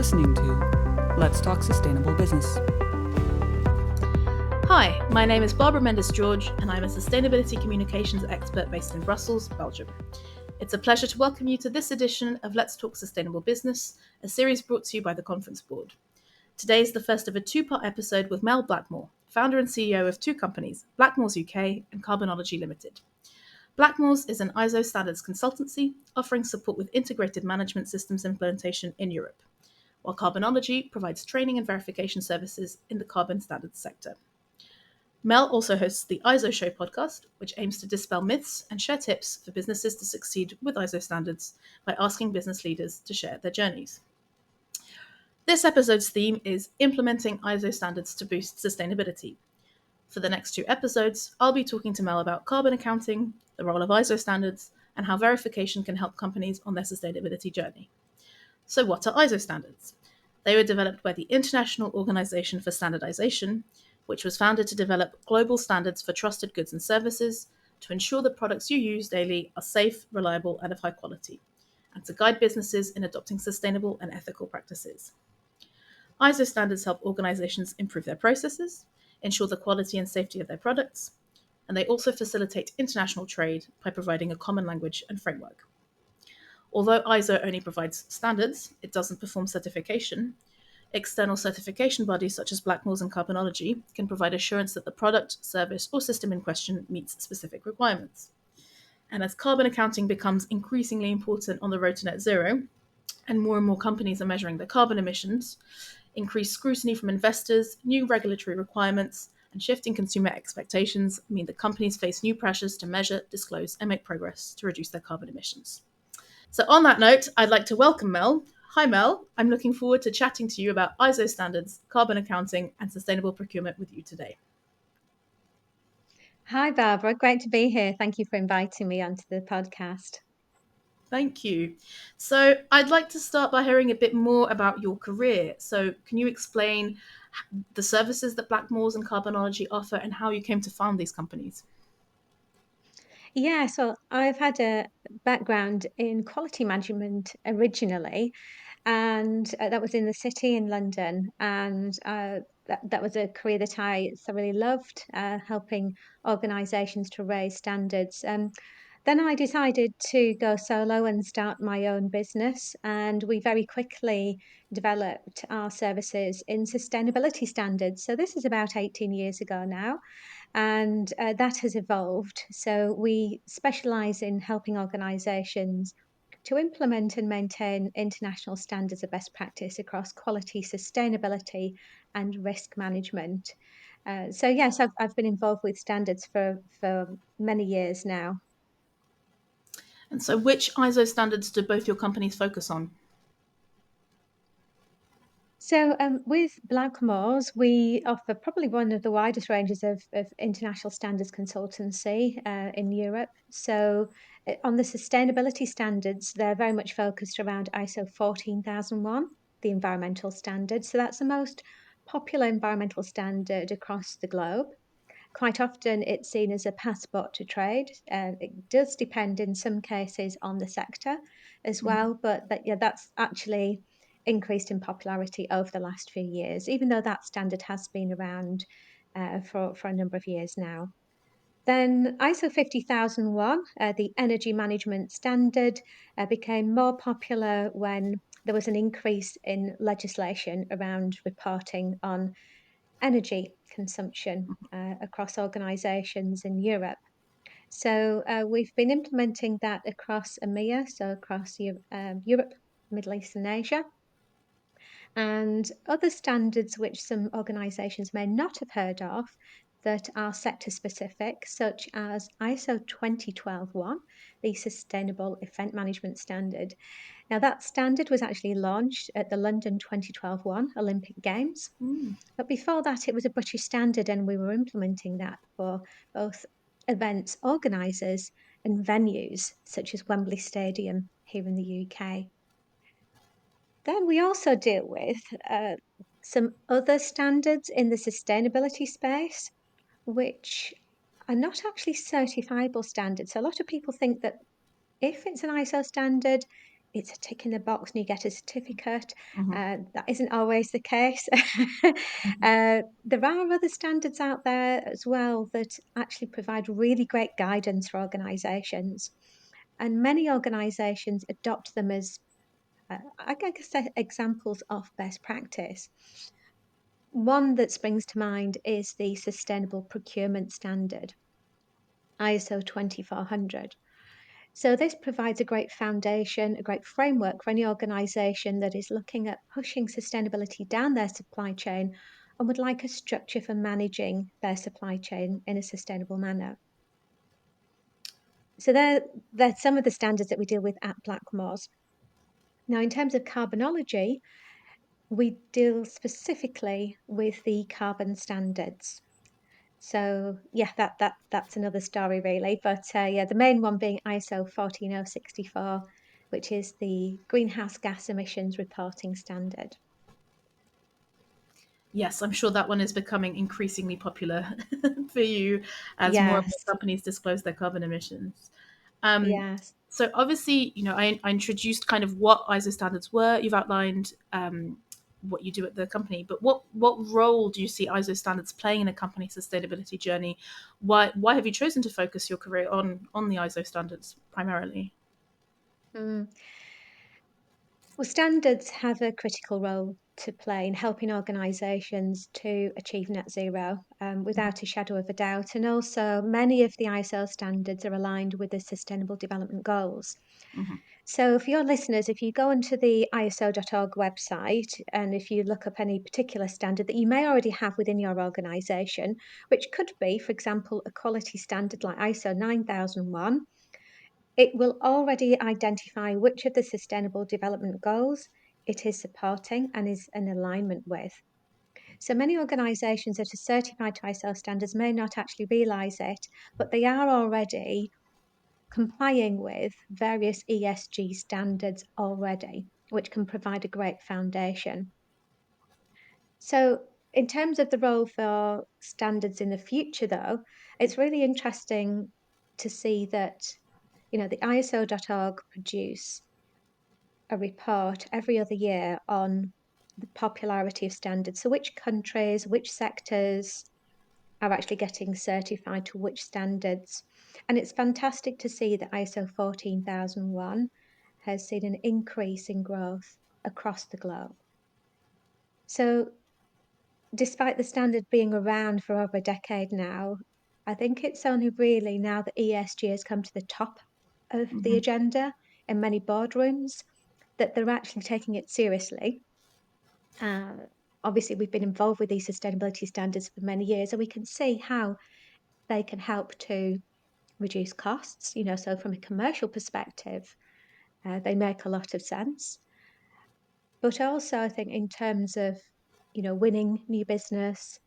listening to Let's Talk Sustainable Business. Hi, my name is Barbara Mendes-Jorge and I'm a sustainability communications expert based in Brussels, Belgium. It's a pleasure to welcome you to this edition of Let's Talk Sustainable Business, a series brought to you by the Conference Board. Today is the first of a two-part episode with Mel Blackmore, founder and CEO of two companies, Blackmores UK and Carbonology Ltd. Blackmores is an ISO standards consultancy offering support with integrated management systems implementation in Europe, while Carbonology provides training and verification services in the carbon standards sector. Mel also hosts the ISO Show podcast, which aims to dispel myths and share tips for businesses to succeed with ISO standards by asking business leaders to share their journeys. This episode's theme is implementing ISO standards to boost sustainability. For the next two episodes, I'll be talking to Mel about carbon accounting, the role of ISO standards, and how verification can help companies on their sustainability journey. So what are ISO standards? They were developed by the International Organization for Standardization, which was founded to develop global standards for trusted goods and services to ensure the products you use daily are safe, reliable, and of high quality, and to guide businesses in adopting sustainable and ethical practices. ISO standards help organizations improve their processes, ensure the quality and safety of their products, and they also facilitate international trade by providing a common language and framework. Although ISO only provides standards, it doesn't perform certification. External certification bodies such as Blackmores and Carbonology can provide assurance that the product, service, or system in question meets specific requirements. And as carbon accounting becomes increasingly important on the road to net zero, and more companies are measuring their carbon emissions, increased scrutiny from investors, new regulatory requirements, and shifting consumer expectations mean that companies face new pressures to measure, disclose, and make progress to reduce their carbon emissions. So on that note, I'd like to welcome Mel. Hi Mel, I'm looking forward to chatting to you about ISO standards, carbon accounting, and sustainable procurement with you today. Hi Barbara, great to be here. Thank you for inviting me onto the podcast. Thank you. So I'd like to start by hearing a bit more about your career. So can you explain the services that Blackmores and Carbonology offer and how you came to found these companies? Yeah, so I've had a background in quality management originally, and that was in the city in London. And that was a career that I thoroughly loved, helping organisations to raise standards. Then I decided to go solo and start my own business, and we very quickly developed our services in sustainability standards. So this is about 18 years ago now. And that has evolved. So we specialise in helping organisations to implement and maintain international standards of best practice across quality, sustainability, and risk management. So yes, I've been involved with standards for many years now. And so which ISO standards do both your companies focus on? So with Blackmores, we offer probably one of the widest ranges of international standards consultancy in Europe. So on the sustainability standards, they're very much focused around ISO 14001, the environmental standard. So that's the most popular environmental standard across the globe. Quite often, it's seen as a passport to trade. It does depend in some cases on the sector as well, but that's actually increased in popularity over the last few years, even though that standard has been around for a number of years now. Then ISO 50001, the energy management standard, became more popular when there was an increase in legislation around reporting on energy consumption across organisations in Europe. So we've been implementing that across EMEA, so across Europe, Middle East, and Asia. And other standards which some organisations may not have heard of that are sector specific, such as ISO 20121, the Sustainable Event Management Standard. Now, that standard was actually launched at the London 2012 Olympic Games. But before that, it was a British standard, and we were implementing that for both events organisers and venues, such as Wembley Stadium here in the UK. Then we also deal with some other standards in the sustainability space, which are not actually certifiable standards. So a lot of people think that if it's an ISO standard, it's a tick in the box and you get a certificate. Mhm. That isn't always the case. Mhm. There are other standards out there as well that actually provide really great guidance for organisations. And many organisations adopt them as, I guess, examples of best practice. One that springs to mind is the Sustainable Procurement Standard, ISO 2400. So, this provides a great foundation, a great framework for any organisation that is looking at pushing sustainability down their supply chain and would like a structure for managing their supply chain in a sustainable manner. So, they're some of the standards that we deal with at Blackmores. Now, in terms of carbonology, we deal specifically with the carbon standards. So yeah, that's another story really. But yeah, the main one being ISO 14064, which is the greenhouse gas emissions reporting standard. Yes, I'm sure that one is becoming increasingly popular for you as more and more Yes, companies disclose their carbon emissions. Um, yes. so obviously, I introduced kind of what ISO standards were. You've outlined what you do at the company, but what role do you see ISO standards playing in a company's sustainability journey? Why have you chosen to focus your career on the ISO standards primarily? Mm. Well, standards have a critical role to play in helping organisations to achieve net zero without a shadow of a doubt. And also, many of the ISO standards are aligned with the Sustainable Development Goals. Hmm. So, for your listeners, if you go onto the ISO.org website and if you look up any particular standard that you may already have within your organisation, which could be, for example, a quality standard like ISO 9001, it will already identify which of the Sustainable Development Goals it is supporting and is in alignment with. So many organisations that are certified to ISO standards may not actually realise it, but they are already complying with various ESG standards already, which can provide a great foundation. So, in terms of the role for standards in the future, though, it's really interesting to see that the ISO.org produce a report every other year on the popularity of standards. So, which countries, which sectors are actually getting certified to which standards. And it's fantastic to see that ISO 14001 has seen an increase in growth across the globe. So, despite the standard being around for over a decade now, I think it's only really now that ESG has come to the top of the Hmm. agenda in many boardrooms that they're actually taking it seriously. Uh, Obviously, we've been involved with these sustainability standards for many years, and we can see how they can help to reduce costs. So from a commercial perspective, they make a lot of sense. But also, I think in terms of winning new business,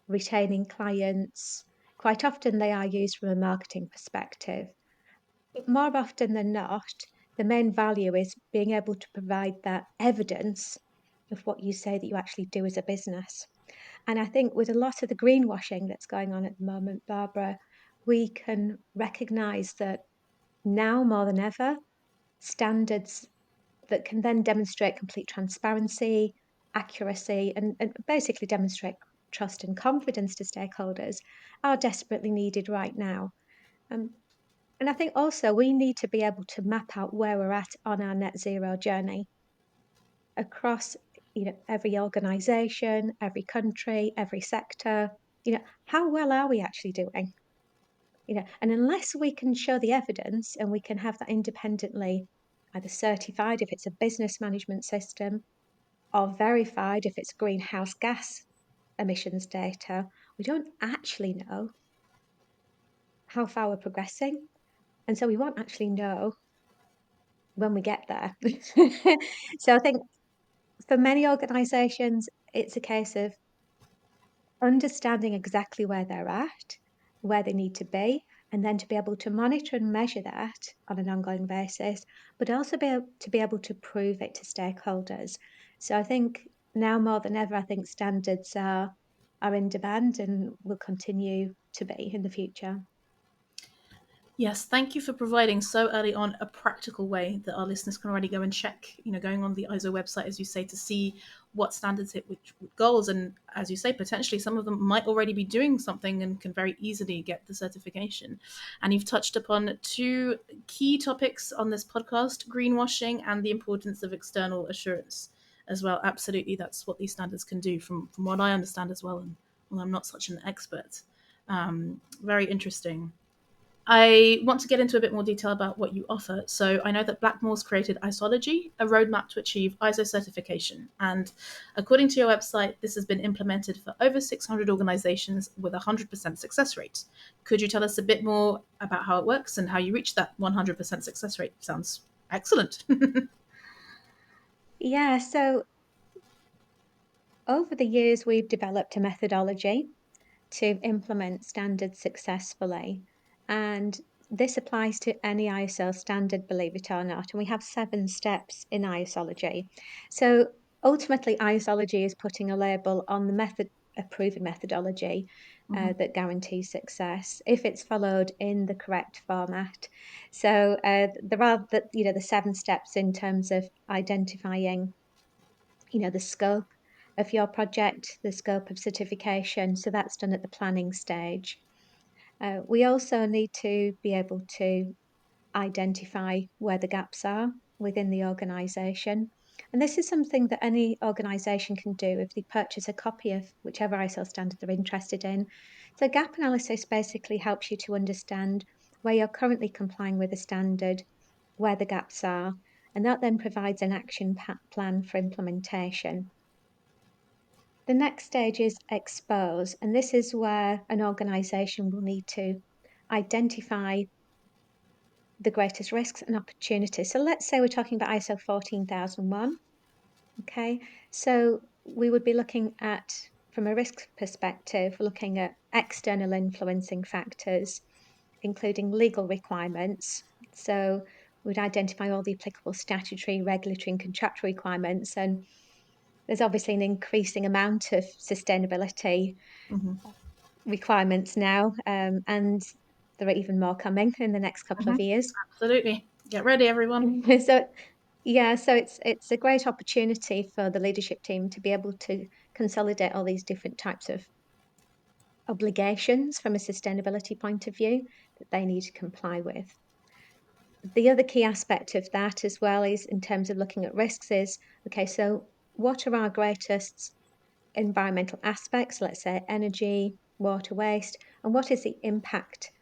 retaining clients, quite often they are used from a marketing perspective. But more often than not, the main value is being able to provide that evidence of what you say that you actually do as a business. And I think with a lot of the greenwashing that's going on at the moment, Barbara, we can recognize that now more than ever, standards that can then demonstrate complete transparency, accuracy, and basically demonstrate trust and confidence to stakeholders are desperately needed right now. Um, and I think also we need to be able to map out where we're at on our net zero journey across every organization, every country, every sector. How well are we actually doing? And unless we can show the evidence and we can have that independently either certified if it's a business management system or verified if it's greenhouse gas emissions data, we don't actually know how far we're progressing. And so we won't actually know when we get there. So I think for many organizations, it's a case of understanding exactly where they're at, where they need to be, and then to be able to monitor and measure that on an ongoing basis, but also to be able to prove it to stakeholders. So I think now more than ever, I think standards are in demand and will continue to be in the future. Yes, thank you for providing so early on a practical way that our listeners can already go and check, going on the ISO website, as you say, to see what standards hit which goals. And as you say, potentially some of them might already be doing something and can very easily get the certification. And you've touched upon two key topics on this podcast: greenwashing and the importance of external assurance as well. Absolutely, that's what these standards can do, from what I understand as well. And well, I'm not such an expert. Very interesting. I want to get into a bit more detail about what you offer. So I know that Blackmores created Isology, a roadmap to achieve ISO certification. And according to your website, this has been implemented for over 600 organizations with a 100% success rate. Could you tell us a bit more about how it works and how you reach that 100% success rate? Sounds excellent. Yeah, so over the years, we've developed a methodology to implement standards successfully. And this applies to any ISO standard, believe it or not. And we have 7 steps in ISOlogy. So ultimately, ISOlogy is putting a label on the method, a proven methodology Mhm, that guarantees success if it's followed in the correct format. So there are the 7 steps in terms of identifying the scope of your project, the scope of certification. So that's done at the planning stage. We also need to be able to identify where the gaps are within the organisation. And this is something that any organisation can do if they purchase a copy of whichever ISO standard they're interested in. So, gap analysis basically helps you to understand where you're currently complying with the standard, where the gaps are, and that then provides an action plan for implementation. The next stage is expose, and this is where an organisation will need to identify the greatest risks and opportunities. So let's say we're talking about ISO 14001. Okay, so we would be looking at, from a risk perspective, looking at external influencing factors, including legal requirements. So we'd identify all the applicable statutory, regulatory, and contractual requirements. And there's obviously an increasing amount of sustainability mhm, requirements now, and there are even more coming in the next couple of mhm. years. Absolutely. Get ready, everyone. So yeah, so it's a great opportunity for the leadership team to be able to consolidate all these different types of obligations from a sustainability point of view that they need to comply with. The other key aspect of that as well is in terms of looking at risks is, okay, so what are our greatest environmental aspects, let's say energy, water waste, and what is the impact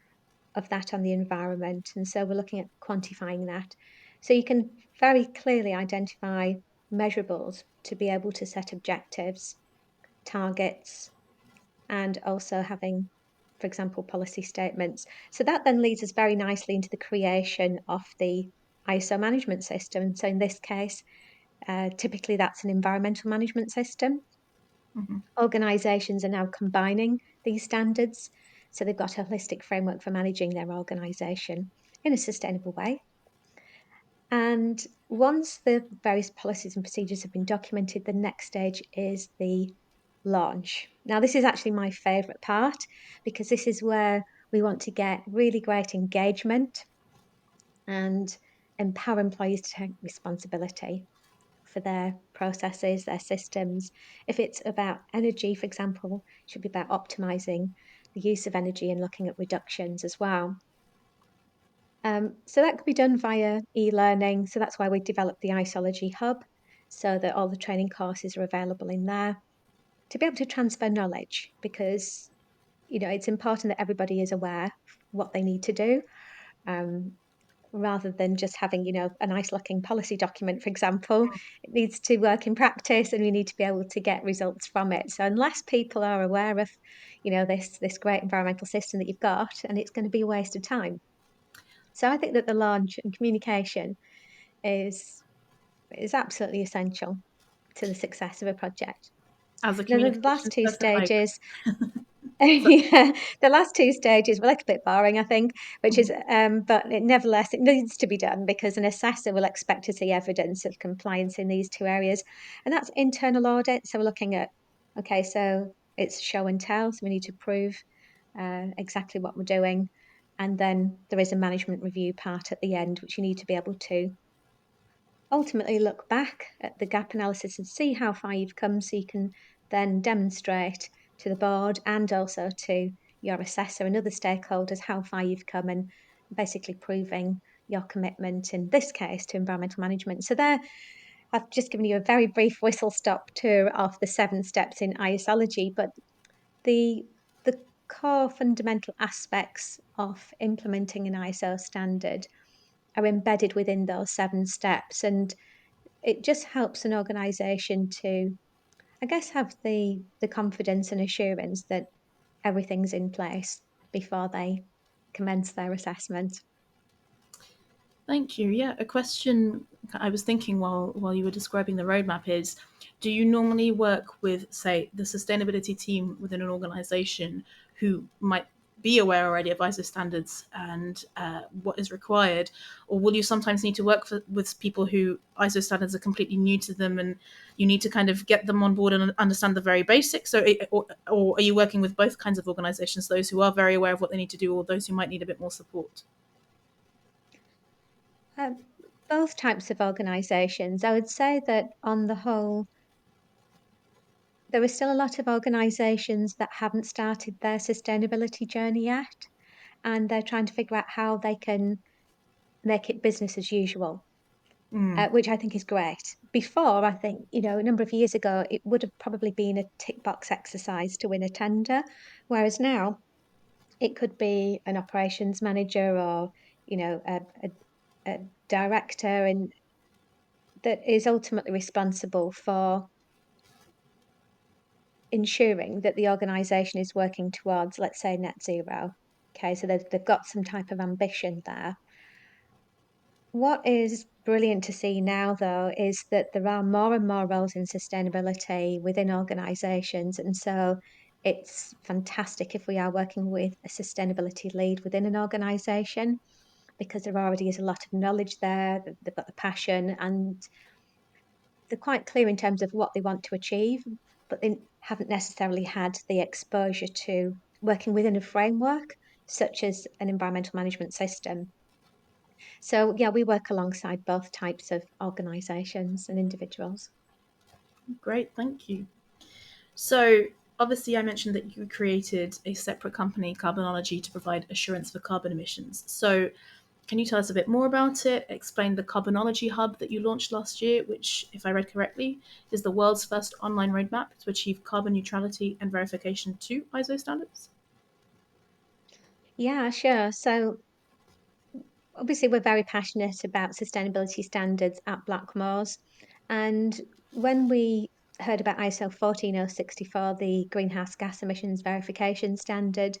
of that on the environment? And so we're looking at quantifying that. So you can very clearly identify measurables to be able to set objectives, targets, and also having, for example, policy statements. So that then leads us very nicely into the creation of the ISO management system. So in this case, typically that's an environmental management system. Mhm, Organisations are now combining these standards, so they've got a holistic framework for managing their organisation in a sustainable way. And once the various policies and procedures have been documented, the next stage is the launch. Now, this is actually my favourite part because this is where we want to get really great engagement and empower employees to take responsibility for their processes, their systems. If it's about energy, for example, it should be about optimizing the use of energy and looking at reductions as well. So that could be done via e-learning. So that's why we developed the Isology Hub, so that all the training courses are available in there to be able to transfer knowledge, because it's important that everybody is aware of what they need to do. Um, Rather than just having, a nice looking policy document, for example, it needs to work in practice and we need to be able to get results from it. So unless people are aware of, this great environmental system that you've got, and it's going to be a waste of time. So I think that the launch and communication is is absolutely essential to the success of a project. as a Now the last communications two person, I stages agree. So, yeah, the last two stages were a little bit boring, I think, which mhm, is, but nevertheless, it needs to be done because an assessor will expect to see evidence of compliance in these two areas, and that's internal audit. So we're looking at, okay, so it's show and tell, so we need to prove exactly what we're doing. And then there is a management review part at the end, which you need to be able to ultimately look back at the gap analysis and see how far you've come, so you can then demonstrate to the board and also to your assessor and other stakeholders how far you've come, and basically proving your commitment, in this case, to environmental management. So there, I've just given you a very brief whistle-stop tour of the 7 steps in ISology, but the the core fundamental aspects of implementing an ISO standard are embedded within those 7 steps, and it just helps an organisation to, I guess, have the confidence and assurance that everything's in place before they commence their assessment. Thank you. Yeah, a question I was thinking while you were describing the roadmap is, do you normally work with, say, the sustainability team within an organization who might be aware already of ISO standards and what is required, or will you sometimes need to work with people who ISO standards are completely new to them, and you need to kind of get them on board and understand the very basics? Or are you working with both kinds of organizations, those who are very aware of what they need to do, or those who might need a bit more support? Um, Both types of organisations. I would say that on the whole, there are still a lot of organisations that haven't started their sustainability journey yet, and they're trying to figure out how they can make it business as usual. Mm. Which I think is great. Before, I think, a number of years ago, it would have probably been a tick box exercise to win a tender, whereas now it could be an operations manager or, a director, and that is ultimately responsible for ensuring that the organisation is working towards, let's say, net zero. Okay, so they've got some type of ambition there. What is brilliant to see now, though, is that there are more and more roles in sustainability within organisations. And so it's fantastic if we are working with a sustainability lead within an organisation, because there already is a lot of knowledge there, they've got the passion, and they're quite clear in terms of what they want to achieve, but they haven't necessarily had the exposure to working within a framework such as an environmental management system. So, yeah, we work alongside both types of organisations and individuals. Great, thank you. So, obviously, I mentioned that you created a separate company, Carbonology, to provide assurance for carbon emissions. So, can you tell us a bit more about it? Explain the Carbonology Hub that you launched last year, which, if I read correctly, is the world's first online roadmap to achieve carbon neutrality and verification to ISO standards? Yeah, sure. So, obviously, we're very passionate about sustainability standards at Blackmores. And when we heard about ISO 14064, the greenhouse gas emissions verification standard,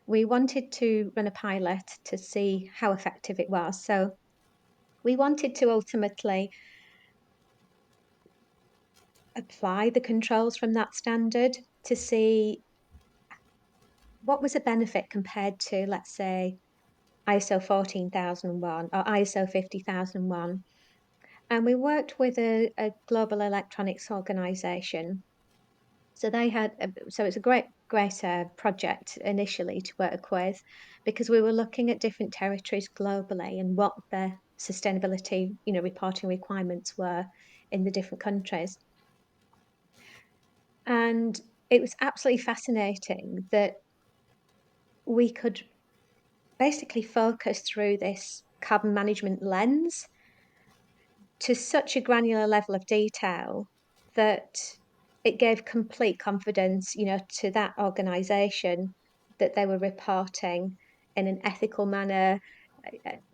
we wanted to run a pilot to see how effective it was. So, we wanted to ultimately apply the controls from that standard to see what was a benefit compared to, let's say, ISO 14001 or ISO 50001. And we worked with a global electronics organization. So they had, so it's a great project initially to work with, because we were looking at different territories globally and what their sustainability, reporting requirements were in the different countries. And it was absolutely fascinating that we could basically focus through this carbon management lens to such a granular level of detail that it gave complete confidence, to that organization, that they were reporting in an ethical manner,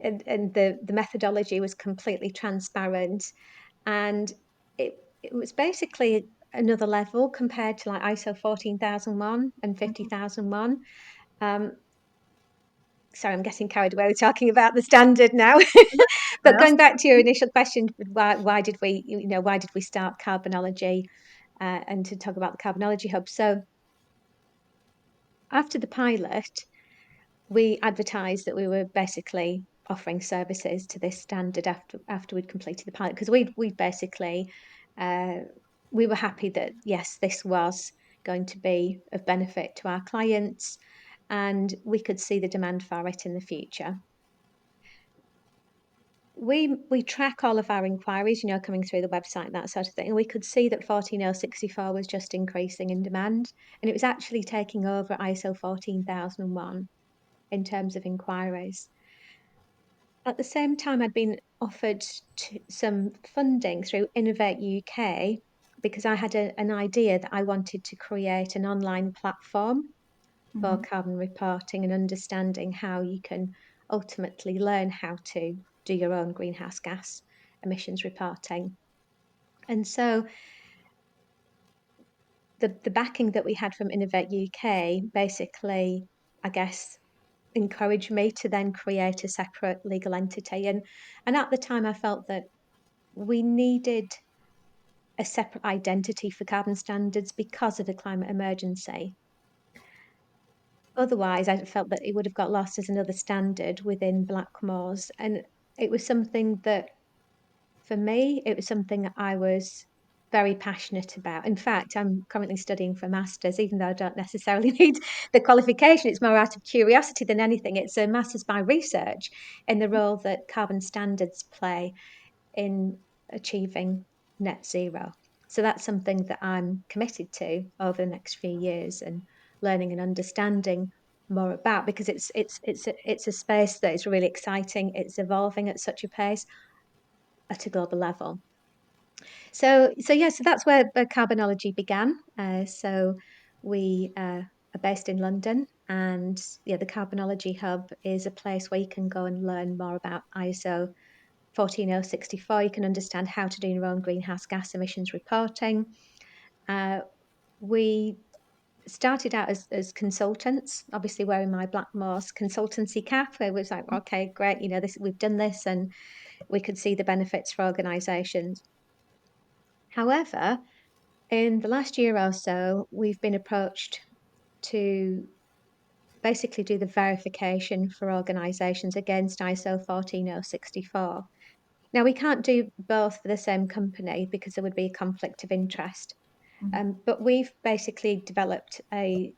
and the methodology was completely transparent, and it was basically another level compared to like ISO 14001 and 50001. Um, Sorry, I'm getting carried away with talking about the standard now. I But asked. going back to your initial question, why did we, why did we start Carbonology, and to talk about the Carbonology Hub? So after the pilot, we advertised that we were basically offering services to this standard after we'd completed the pilot, because we basically, uh, we were happy that yes, this was going to be of benefit to our clients. and we could see the demand for it in the future. We track all of our inquiries, coming through the website, that sort of thing, and we could see that 14064 was just increasing in demand, and it was actually taking over ISO 14001 in terms of inquiries. At the same time, I'd been offered some funding through Innovate UK because I had an idea that I wanted to create an online platform for Mm-hmm. carbon reporting and understanding how you can ultimately learn how to do your own greenhouse gas emissions reporting. And so the backing that we had from Innovate UK basically, I guess, encouraged me to then create a separate legal entity. And at the time, I felt that we needed a separate identity for carbon standards because of the climate emergency. Otherwise, I felt that it would have got lost as another standard within Blackmores, and it was something that, for me, it was something that I was very passionate about. In fact, I'm currently studying for a master's, even though I don't necessarily need the qualification. It's more out of curiosity than anything. It's a master's by research in the role that carbon standards play in achieving net zero. So that's something that I'm committed to over the next few years and learning and understanding more about, because it's a space that is really exciting. It's evolving at such a pace at a global level. So that's where Carbonology began. So we are based in London, and the Carbonology Hub is a place where you can go and learn more about ISO 14064. You can understand how to do your own greenhouse gas emissions reporting. We started out as consultants, obviously wearing my Blackmores consultancy cap. It was like, okay, great, we've done this, and we could see the benefits for organisations. However, in the last year or so, we've been approached to basically do the verification for organisations against ISO 14064. Now, we can't do both for the same company because there would be a conflict of interest. But we've basically developed a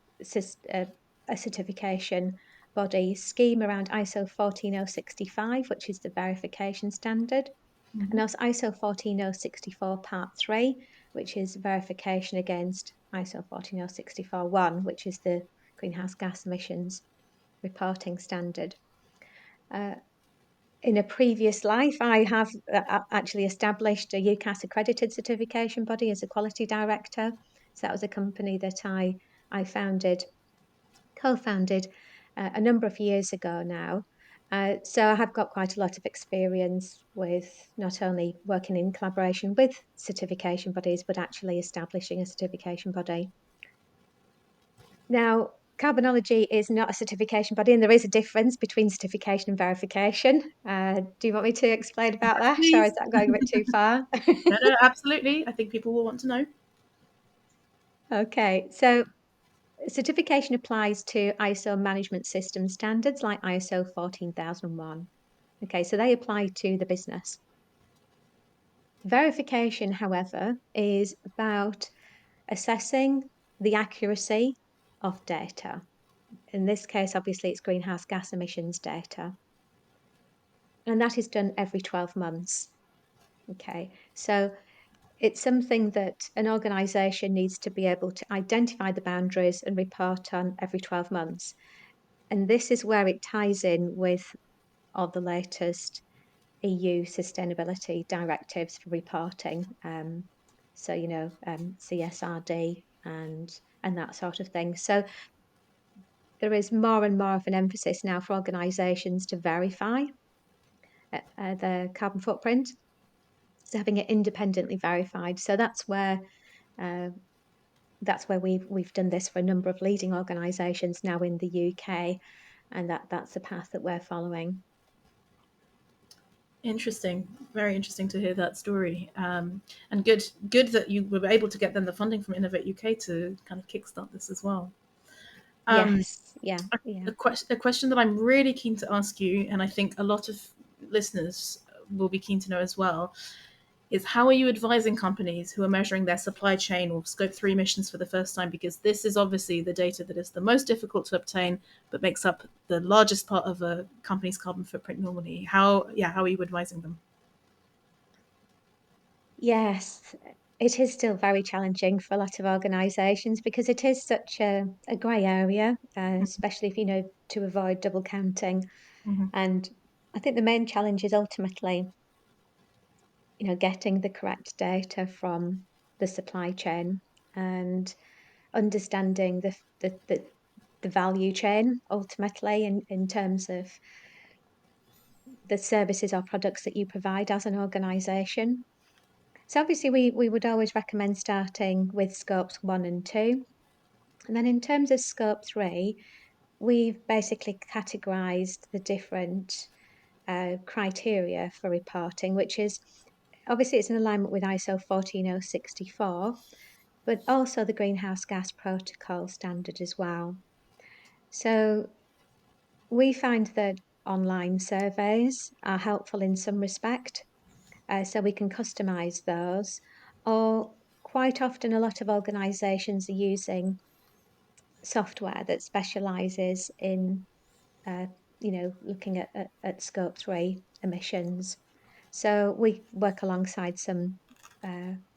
certification body scheme around ISO 14065, which is the verification standard, Mm-hmm. and also ISO 14064 Part 3, which is verification against ISO 14064-1, which is the greenhouse gas emissions reporting standard. In a previous life, I have actually established a UCAS accredited certification body as a quality director. So that was a company that I co-founded a number of years ago now. So I have got quite a lot of experience with not only working in collaboration with certification bodies, but actually establishing a certification body. Now, Carbonology is not a certification body, and there is a difference between certification and verification. Do you want me to explain about Yes, that, or is please. that going a bit too far? No, no, absolutely. I think people will want to know. Okay, so certification applies to ISO management system standards like ISO 14001. Okay, so they apply to the business. Verification, however, is about assessing the accuracy of data. In this case, obviously, it's greenhouse gas emissions data. And that is done every 12 months. Okay, so it's something that an organisation needs to be able to identify the boundaries and report on every 12 months. And this is where it ties in with all the latest EU sustainability directives for reporting. So, CSRD and that sort of thing. So there is more and more of an emphasis now for organisations to verify their carbon footprint, so having it independently verified. So uh, that's where we've done this for a number of leading organisations now in the UK, and that's the path that we're following. Interesting, very interesting to hear that story, and good that you were able to get them the funding from Innovate UK to kind of kickstart this as well. Um, Yes, yeah, yeah. a question that I'm really keen to ask you, and I think a lot of listeners will be keen to know as well, is how are you advising companies who are measuring their supply chain or scope 3 emissions for the first time? Because this is obviously the data that is the most difficult to obtain, but makes up the largest part of a company's carbon footprint normally. How are you advising them? Yes, it is still very challenging for a lot of organisations because it is such a grey area, especially if you know to avoid double counting. Mm-hmm. And I think the main challenge is ultimately, getting the correct data from the supply chain and understanding the value chain ultimately in terms of the services or products that you provide as an organisation. So obviously we would always recommend starting with scopes 1 and 2. And then in terms of scope 3, we've basically categorized the different criteria for reporting, which is obviously it's in alignment with ISO 14064, but also the Greenhouse Gas Protocol standard as well. So we find that online surveys are helpful in some respect, so we can customize those. Or quite often, a lot of organizations are using software that specializes in, uh, looking at scope 3 emissions. So we work alongside some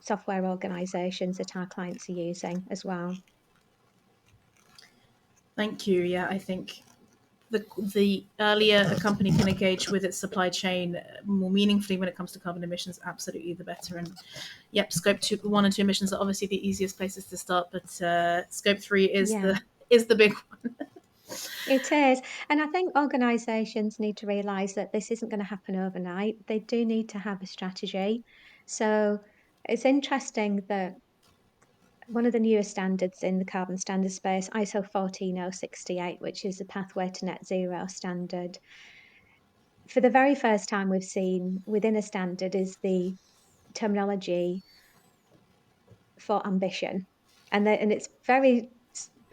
software organizations that our clients are using as well. Thank you. Yeah, I think the earlier a company can engage with its supply chain more meaningfully when it comes to carbon emissions, absolutely the better. And yep, scope 1 and 2 emissions are obviously the easiest places to start, but scope 3 Yeah. is the big one. It is. And I think organisations need to realise that this isn't going to happen overnight. They do need to have a strategy. So it's interesting that one of the newer standards in the carbon standard space, ISO 14068, which is the Pathway to Net Zero standard, for the very first time we've seen within a standard is the terminology for ambition. And it's very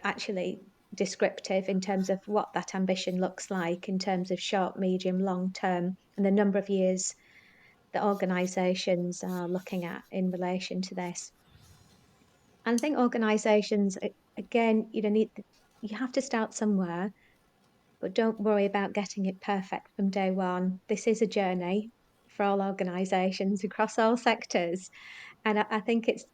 actually descriptive in terms of what that ambition looks like in terms of short, medium, long term, and the number of years that organisations are looking at in relation to this. And I think organisations, again, you have to start somewhere, but don't worry about getting it perfect from day one. This is a journey for all organisations across all sectors, and I think it's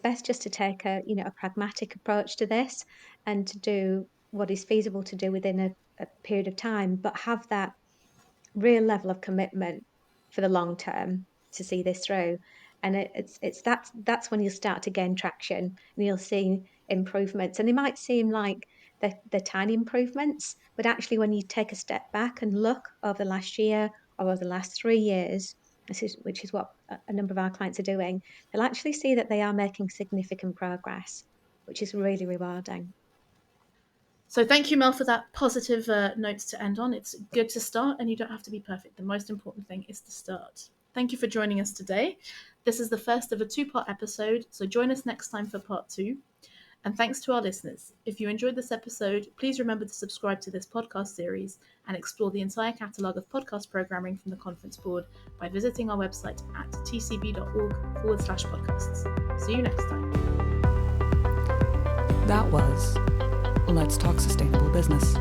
best just to take a pragmatic approach to this and to do what is feasible to do within a period of time, but have that real level of commitment for the long term to see this through. And that's when you'll start to gain traction and you'll see improvements. And they might seem like they're tiny improvements, but actually when you take a step back and look over the last year or over the last 3 years, which is what a number of our clients are doing, they'll actually see that they are making significant progress, which is really rewarding. So thank you, Mel, for that positive notes to end on. It's good to start, and you don't have to be perfect. The most important thing is to start. Thank you for joining us today. This is the first of a 2-part episode, so join us next time for part 2. And thanks to our listeners. If you enjoyed this episode, please remember to subscribe to this podcast series and explore the entire catalogue of podcast programming from the Conference Board by visiting our website at tcb.org/podcasts. See you next time. That was Let's Talk Sustainable Business.